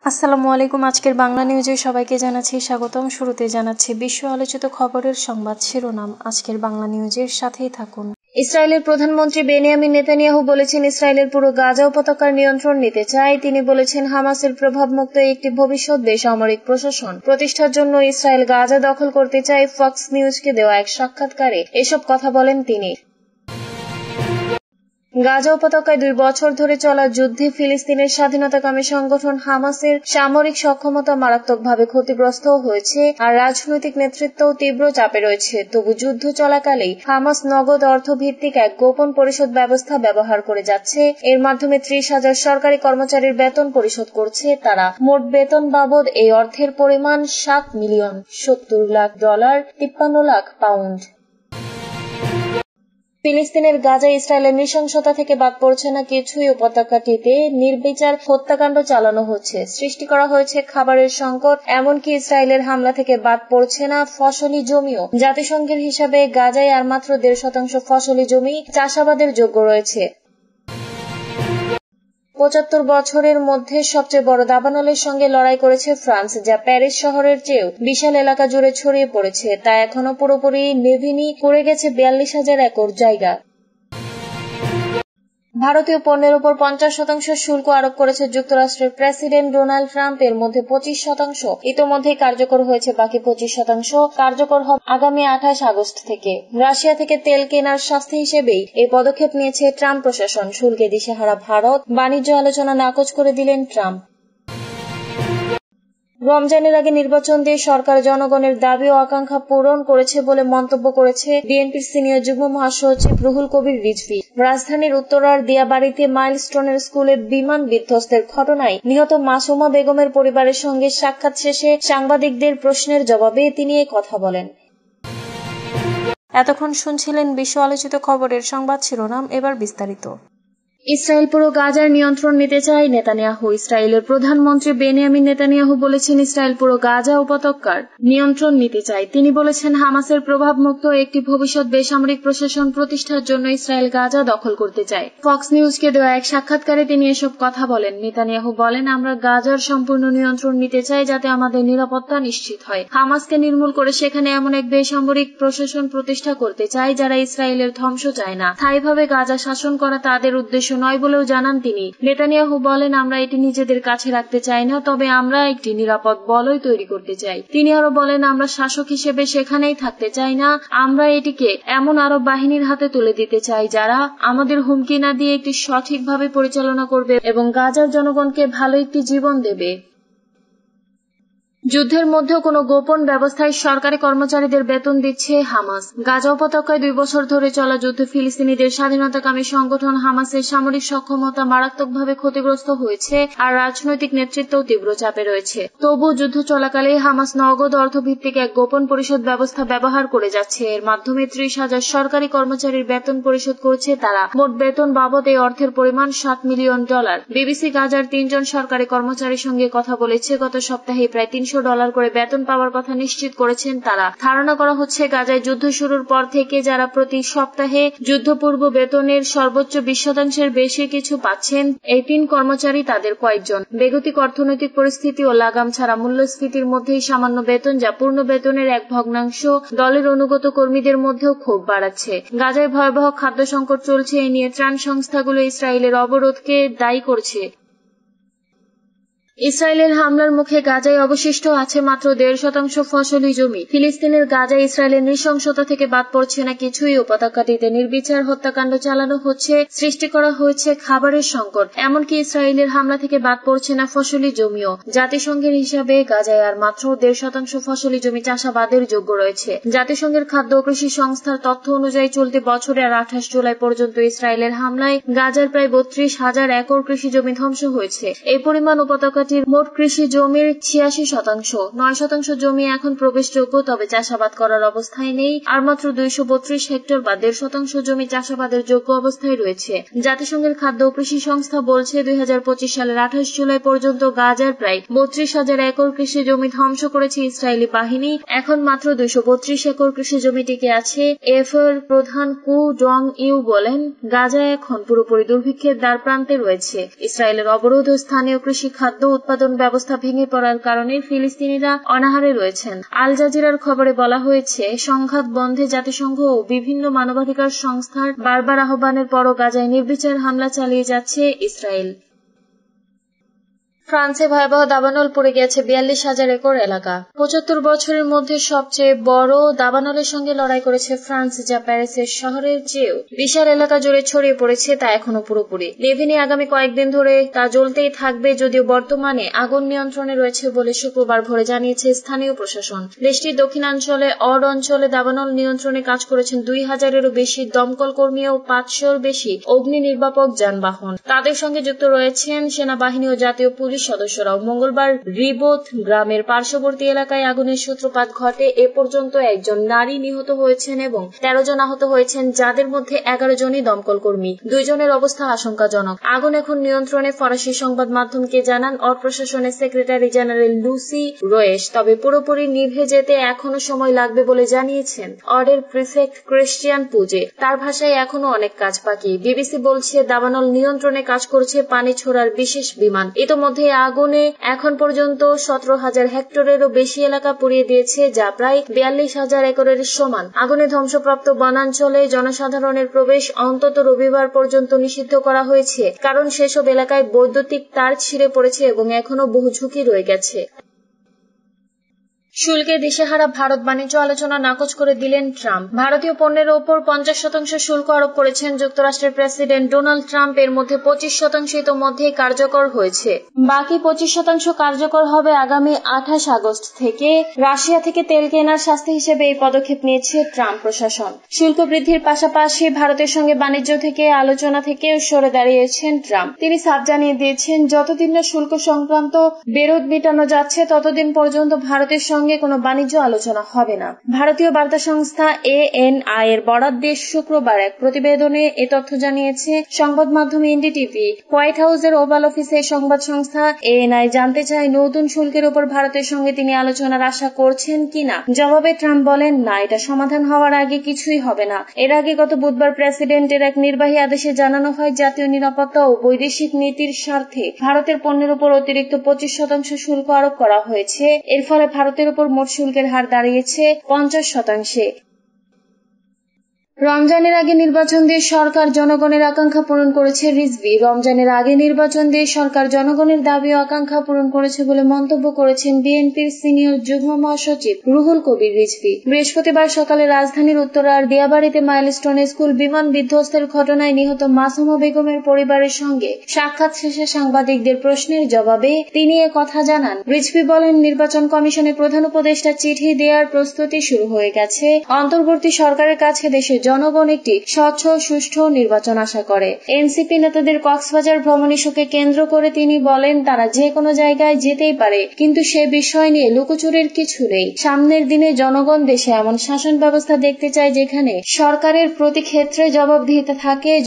আসসালামু আলাইকুম। আজকের বাংলা নিউজে সবাইকে জানাচ্ছি স্বাগতম। শুরুতে জানাচ্ছি বিশ্ব আলোচিত খবরের সংবাদ শিরোনাম। আজকের বাংলা নিউজের সাথেই থাকুন। ইসরায়েলের প্রধানমন্ত্রী বেনিয়ামিন নেতানিয়াহু বলেছেন ইসরায়েলের পুরো গাজা উপত্যকার নিয়ন্ত্রণ নিতে চায়। তিনি বলেছেন হামাসের প্রভাবমুক্ত একটি ভবিষ্যৎ বেসামরিক প্রশাসন প্রতিষ্ঠার জন্য ইসরায়েল গাজা দখল করতে চায়। ফক্স নিউজকে দেওয়া এক সাক্ষাৎকারে এসব কথা বলেন তিনি। গাজা উপত্যকায় 2 বছর ধরে চলা যুদ্ধে ফিলিস্তিনের স্বাধীনতাকামী সংগঠন হামাসের সামরিক সক্ষমতা মারাত্মকভাবে ক্ষতিগ্রস্ত হয়েছে আর রাজনৈতিক নেতৃত্বও তীব্র চাপে রয়েছে। তবু যুদ্ধ চলাকালেই হামাস নগদ অর্থভিত্তিক এক গোপন পরিশোধ ব্যবস্থা ব্যবহার করে যাচ্ছে। এর মাধ্যমে 30,000 সরকারি কর্মচারীর বেতন পরিশোধ করছে তারা। মোট বেতন বাবদ এই অর্থের পরিমাণ $7,70,000,000, 53 লাখ পাউন্ড। ফিলিস্তিনের গাজায় ইসরায়েলের নৃশংসতা থেকে বাদ পড়ছে না কিছুই। উপত্যকাটিতে নির্বিচার হত্যাকাণ্ড চালানো হচ্ছে, সৃষ্টি করা হয়েছে খাবারের সংকট, এমনকি ইসরায়েলের হামলা থেকে বাদ পড়ছে না ফসলি জমিও। জাতিসংঘের হিসাবে গাজায় আর মাত্র 1.5% ফসলি জমি চাষাবাদের যোগ্য রয়েছে। 75 বছরের মধ্যে সবচেয়ে বড় দাবানলের সঙ্গে লড়াই করেছে ফ্রান্স, যা প্যারিস শহরের চেয়েও বিশাল এলাকা জুড়ে ছড়িয়ে পড়েছে। তা এখনো পুরোপুরি নেভিনি করে গেছে 42,000 একর জায়গা। ভারতীয় পণ্যের উপর 50% শুল্ক আরোপ করেছে যুক্তরাষ্ট্রের প্রেসিডেন্ট ডোনাল্ড ট্রাম্প। এর মধ্যে 25% ইতোমধ্যেই কার্যকর হয়েছে, বাকি 25% কার্যকর হবে আগামী 28 আগস্ট থেকে। রাশিয়া থেকে তেল কেনার শাস্তি হিসেবেই এই পদক্ষেপ নিয়েছে ট্রাম্প প্রশাসন। শুল্কে দিশেহারা ভারত, বাণিজ্য আলোচনা নাকচ করে দিলেন ট্রাম্প। রমজানের আগে নির্বাচন দিয়ে সরকার জনগণের দাবি ও আকাঙ্ক্ষা পূরণ করেছে বলে মন্তব্য করেছে বিএনপির সিনিয়র যুগ্ম মহাসচিব রুহুল কবির রিজভী। রাজধানীর উত্তরার দিয়াবাড়িতে মাইলস্টোনের স্কুলে বিমান বিধ্বস্তের ঘটনায় নিহত মাসুমা বেগমের পরিবারের সঙ্গে সাক্ষাৎ শেষে সাংবাদিকদের প্রশ্নের জবাবে তিনি এই কথা বলেন। এতক্ষণ শুনছিলেন বিশ্ব আলোচিত খবরের সংবাদ শিরোনাম। এবার বিস্তারিত। ইসরায়েল পুরো গাজার নিয়ন্ত্রণ নিতে চায় নেতানিয়াহু। ইসরায়েলের প্রধানমন্ত্রী বেনিয়ামিন নেতানিয়াহু বলেছেন ইসরায়েল পুরো গাজা উপত্যকার নিয়ন্ত্রণ নিতে চায়। তিনি বলেছেন হামাসের প্রভাবমুক্ত একটি ভবিষ্যৎ বেসামরিক প্রশাসন প্রতিষ্ঠার জন্য ইসরায়েল গাজা দখল করতে চায়। ফক্স নিউজকে দেওয়া এক সাক্ষাৎকারে তিনি এসব কথা বলেন। নেতানিয়াহু বলেন, আমরা গাজার সম্পূর্ণ নিয়ন্ত্রণ নিতে চাই যাতে আমাদের নিরাপত্তা নিশ্চিত হয়। হামাসকে নির্মূল করে সেখানে এমন এক বেসামরিক প্রশাসন প্রতিষ্ঠা করতে চায় যারা ইসরায়েলের ধ্বংস চায় না। স্থায়ীভাবে গাজা শাসন করা তাদের উদ্দেশ্য নয় বলেও জানান তিনি। নেতানিয়াহু বলেন, আমরা এটি নিজেদের কাছে রাখতে চাই না, তবে আমরা একটি নিরাপদ বলয় তৈরি করতে চাই। তিনি আরো বলেন, আমরা শাসক হিসেবে সেখানেই থাকতে চাই না, আমরা এটিকে এমন আরব বাহিনীর হাতে তুলে দিতে চাই যারা আমাদের হুমকি না দিয়ে একটি সঠিকভাবে পরিচালনা করবে এবং গাজার জনগণকে ভালো একটি জীবন দেবে। যুদ্ধের মধ্যেও কোনো গোপন ব্যবস্থায় সরকারি কর্মচারীদের বেতন দিচ্ছে হামাস। গাজা উপত্যকায় 2 বছর ধরে চলা যুদ্ধে ফিলিস্তিনিদের স্বাধীনতাকামী সংগঠন হামাসের সামরিক সক্ষমতা মারাত্মকভাবে ক্ষতিগ্রস্ত হয়েছে আর রাজনৈতিক নেতৃত্বও তীব্র চাপে রয়েছে। তবু যুদ্ধ চলাকালে হামাস নগদ অর্থভিত্তিক এক গোপন পরিশোধ ব্যবস্থা ব্যবহার করে যাচ্ছে। এর মাধ্যমে 30,000 সরকারি কর্মচারীর বেতন পরিশোধ করছে তারা। মোট বেতন বাবদ এই অর্থের পরিমাণ $7 মিলিয়ন। বিবিসি গাজার 3 জন সরকারি কর্মচারীর সঙ্গে কথা বলেছে। গত সপ্তাহে প্রায় $300 করে বেতন পাওয়ার কথা নিশ্চিত করেছেন তারা। ধারণা করা হচ্ছে গাজায় যুদ্ধ শুরুর পর থেকে যারা প্রতি সপ্তাহে যুদ্ধপূর্ব বেতনের সর্বোচ্চ 20% বেশি কিছু পাচ্ছেন, এই 3 কর্মচারী তাদের কয়েকজন। বেগতিক অর্থনৈতিক পরিস্থিতি ও লাগাম ছাড়া মূল্যস্ফীতির মধ্যেই সামান্য বেতন, যা পূর্ণ বেতনের 1/4, দলের অনুগত কর্মীদের মধ্যেও ক্ষোভ বাড়াচ্ছে। গাজায় ভয়াবহ খাদ্য সংকট চলছে। এ নিয়ে ত্রাণ সংস্থাগুলো ইসরায়েলের অবরোধকে দায়ী করছে। ইসরায়েলের হামলার মুখে গাজায় অবশিষ্ট আছে মাত্র 1.5% ফসলি জমি। ফিলিস্তিনের গাজায় ইসরায়েলের নৃশংসতা থেকে বাদ পড়ছে না কিছুই। উপত্যকাটিতে নির্বিচার হত্যাকাণ্ড চালানো হচ্ছে, সৃষ্টি করা হয়েছে খাবারের সংকট, এমনকি ইসরায়েলের হামলা থেকে বাদ পড়ছে না ফসলি জমিও। জাতিসংঘের হিসাবে গাজায় আর মাত্র 1.5% ফসলি জমি চাষাবাদের যোগ্য রয়েছে। জাতিসংঘের খাদ্য ও কৃষি সংস্থার তথ্য অনুযায়ী চলতি বছরের 28 জুলাই পর্যন্ত ইসরায়েলের হামলায় গাজার প্রায় 32,000 একর কৃষি জমি ধ্বংস হয়েছে। এই পরিমাণ উপত্যকাটি মোট কৃষি জমির 86%। 9% জমি এখন প্রবেশযোগ্য, তবে চাষাবাদ করার অবস্থায় নেই। আর মাত্র 232 হেক্টর বা 1.5% জমি চাষাবাদের যোগ্য অবস্থায় রয়েছে। জাতিসংঘের খাদ্য ও কৃষি সংস্থা বলছে 2025 সালের 28 জুলাই পর্যন্ত গাজার প্রায় 32,000 একর কৃষি জমি ধ্বংস করেছে ইসরায়েলি বাহিনী। এখন মাত্র 232 একর কৃষি জমি টিকে আছে। এফএর প্রধান কু ডং ইউ বলেন, গাজা এখন পুরোপুরি দুর্ভিক্ষের দ্বার প্রান্তে রয়েছে। ইসরায়েলের অবরোধ ও স্থানীয় কৃষি খাদ্য উৎপাদন ব্যবস্থা ভেঙে পড়ার কারণে ফিলিস্তিনিরা অনাহারে রয়েছেন। আল জাজিরার খবরে বলা হয়েছে, সংঘাত বন্ধে জাতিসংঘ ও বিভিন্ন মানবাধিকার সংস্থার বারবার আহ্বানের পরও গাজায় নির্বিচার হামলা চালিয়ে যাচ্ছে ইসরায়েল। ফ্রান্সে ভয়াবহ দাবানল পড়ে গেছে ৪২,০০০ একর এলাকা। ৭৫ বছরের মধ্যে সবচেয়ে বড় দাবানলের সঙ্গে লড়াই করেছে ফ্রান্স, যা প্যারিসের শহরের চেয়েও বিশাল এলাকা জুড়ে ছড়িয়ে পড়েছে, তা এখনো পুরোপুরি নেভেনি। আগামী কয়েকদিন ধরে তা জ্বলতেই থাকবে, যদিও বর্তমানে আগুন নিয়ন্ত্রণে রয়েছে বলে শুক্রবার ভোরে জানিয়েছে স্থানীয় প্রশাসন। দেশটির দক্ষিণাঞ্চলে অড অঞ্চলে দাবানল নিয়ন্ত্রণে কাজ করেছেন ২,০০০-এরও বেশি দমকল কর্মী ও ৫০০-র বেশি অগ্নি নির্বাপক যানবাহন। তাদের সঙ্গে যুক্ত রয়েছেন সেনাবাহিনী ও জাতীয় পুলিশ সদস্যরাও। মঙ্গলবার রিবোথ গ্রামের পার্শ্ববর্তী এলাকায় আগুনের সূত্রপাত ঘটে। এ পর্যন্ত একজন নারী নিহত হয়েছেন এবং ১৩ জন আহত হয়েছেন, যাদের মধ্যে ১১ জনই দমকল কর্মী। ২ জনের অবস্থা আশঙ্কাজনক। আগুন এখন নিয়ন্ত্রণে। ফরাসি সংবাদ মাধ্যমকে জানান অড প্রশাসনের সেক্রেটারি জেনারেল লুসি রোয়েশ। তবে পুরোপুরি নিভে যেতে এখনো সময় লাগবে বলে জানিয়েছেন অডের প্রিফেক্ট ক্রিস্টিয়ান পুজে। তার ভাষায় এখনো অনেক কাজ বাকি। বিবিসি বলছে, দাবানল নিয়ন্ত্রণে কাজ করছে পানি ছোড়ার বিশেষ বিমান। ইতোমধ্যে আগুনে এখন পর্যন্ত ১৭,০০০ হেক্টরেরও বেশি এলাকা পুড়িয়ে দিয়েছে, যা প্রায় ৪২,০০০ একরের সমান। আগুনে ধ্বংসপ্রাপ্ত বনাঞ্চলে জনসাধারণের প্রবেশ অন্তত রবিবার পর্যন্ত নিষিদ্ধ করা হয়েছে, কারণ সেসব এলাকায় বৈদ্যুতিক তার ছিঁড়ে পড়েছে এবং এখনো বহু ঝুঁকি রয়ে গেছে। শুল্কে দিশেহারা ভারত, বাণিজ্য আলোচনা নাকচ করে দিলেন ট্রাম্প। ভারতীয় পণ্যের ওপর ৫০% শুল্ক আরোপ করেছেন যুক্তরাষ্ট্রের প্রেসিডেন্ট ডোনাল্ড ট্রাম্প। এর মধ্যে ২৫% ইতোমধ্যেই কার্যকর হয়েছে। বাকি ২৫% কার্যকর হবে আগামী ২৮ আগস্ট থেকে। রাশিয়া থেকে তেল কেনার শাস্তি হিসেবে এই পদক্ষেপ নিয়েছে ট্রাম্প প্রশাসন। শুল্ক বৃদ্ধির পাশাপাশি ভারতের সঙ্গে বাণিজ্য থেকে আলোচনা থেকেও সরে দাঁড়িয়েছেন ট্রাম্প। তিনি সাফ জানিয়ে দিয়েছেন, যতদিন না শুল্ক সংক্রান্ত বিরোধ মেটানো যাচ্ছে ততদিন পর্যন্ত ভারতের সঙ্গে কোনো বাণিজ্য আলোচনা হবে না। ভারতীয় বার্তা সংস্থা ANI এর বরাত দিয়ে শুক্রবার এক প্রতিবেদনে এ তথ্য জানিয়েছে সংবাদ মাধ্যম এনডিটিভি। হোয়াইট হাউসের ওভাল অফিসে সংবাদ সংস্থা ANI জানতে চায়, নতুন শুল্কের উপর ভারতের সঙ্গে তিনি আলোচনার আশা করছেন কিনা। জবাবে ট্রাম্প বলেন, না, এটা সমাধান হওয়ার আগে কিছুই হবে না। এর আগে গত বুধবার প্রেসিডেন্টের এক নির্বাহী আদেশে জানানো হয়, জাতীয় নিরাপত্তা ও বৈদেশিক নীতির স্বার্থে ভারতের পণ্যের উপর অতিরিক্ত 25% শুল্ক আরোপ করা হয়েছে। এর ফলে ভারতের উপর মোট শুল্কের হার দাঁড়িয়েছে 50%। রমজানের আগে নির্বাচন দিয়ে সরকার জনগণের আকাঙ্ক্ষা পূরণ করেছে রিজভী। রমজানের আগে নির্বাচন দিয়ে সরকার জনগণের দাবি ও আকাঙ্ক্ষা পূরণ করেছে বলে মন্তব্য করেছেন বিএনপির সিনিয়র যুগ্ম মহাসচিব রুহুল কবির রিজভী। বৃহস্পতিবার সকালে রাজধানীর উত্তরার দিয়াবাড়িতে মাইলস্টোনে স্কুল বিমান বিধ্বস্তের ঘটনায় নিহত মাসুমা বেগমের পরিবারের সঙ্গে সাক্ষাৎ শেষে সাংবাদিকদের প্রশ্নের জবাবে তিনি এ কথা জানান। রিজভী বলেন, নির্বাচন কমিশনের প্রধান উপদেষ্টা চিঠি দেওয়ার প্রস্তুতি শুরু হয়ে গেছে। অন্তর্বর্তী সরকারের কাছে দেশের জনগণ একটি স্বচ্ছ সুষ্ঠু নির্বাচন আশা করে। এনসিপি নেতাদের কক্সবাজার ভ্রমণ ইস্যুকে কেন্দ্র করে তিনি বলেন, তারা যে কোনো জায়গায় যেতেই পারে, কিন্তু সে বিষয় নিয়ে লুকোচুরির কিছু নেই। সামনের দিনে জনগণ দেশে এমন শাসন ব্যবস্থা দেখতে চায় যেখানে সরকারের প্রতি ক্ষেত্রে জবাবদিহিতা থাকে।